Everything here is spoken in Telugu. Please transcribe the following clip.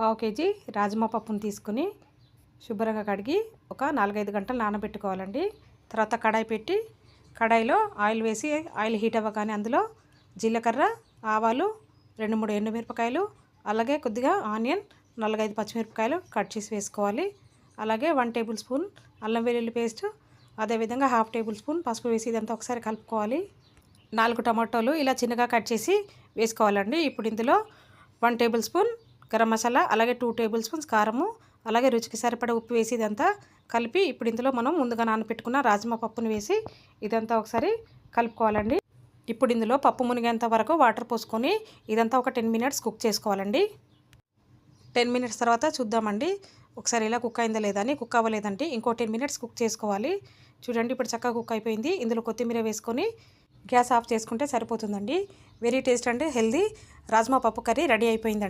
పావు కేజీ రాజ్మా పప్పును తీసుకుని శుభ్రంగా కడిగి ఒక 4-5 గంటలు నానబెట్టుకోవాలండి. తర్వాత కడాయి పెట్టి కడాయిలో ఆయిల్ వేసి ఆయిల్ హీట్ అవ్వగానే అందులో జీలకర్ర, ఆవాలు, 2-3 ఎండుమిరపకాయలు, అలాగే కొద్దిగా ఆనియన్, 4-5 పచ్చిమిరపకాయలు కట్ చేసి వేసుకోవాలి. అలాగే 1 టేబుల్ స్పూన్ అల్లం వెల్లుల్లి పేస్ట్, అదేవిధంగా 1/2 టేబుల్ స్పూన్ పసుపు వేసి ఇదంతా ఒకసారి కలుపుకోవాలి. 4 టమాటోలు ఇలా చిన్నగా కట్ చేసి వేసుకోవాలండి. ఇప్పుడు ఇందులో 1 టేబుల్ స్పూన్ గరం మసాలా, అలాగే 2 టేబుల్ స్పూన్స్ కారము, అలాగే రుచికి సరిపడా ఉప్పు వేసి ఇదంతా కలిపి ఇప్పుడు ఇందులో మనం ముందుగా నానబెట్టుకున్న రాజ్మా పప్పును వేసి ఇదంతా ఒకసారి కలుపుకోవాలండి. ఇప్పుడు ఇందులో పప్పు మునిగేంత వరకు వాటర్ పోసుకొని ఇదంతా ఒక 10 మినిట్స్ కుక్ చేసుకోవాలండి. 10 మినిట్స్ తర్వాత చూద్దామండి ఒకసారి ఇలా కుక్ అయిందా లేదా అని. కుక్ అవ్వలేదంటే ఇంకో 10 మినిట్స్ కుక్ చేసుకోవాలి. చూడండి ఇప్పుడు చక్కగా కుక్ అయిపోయింది. ఇందులో కొత్తిమీర వేసుకొని గ్యాస్ ఆఫ్ చేసుకుంటే సరిపోతుందండి. Very taste and healthy rajma పప్పు కర్రీ రెడీ అయిపోయిందండి.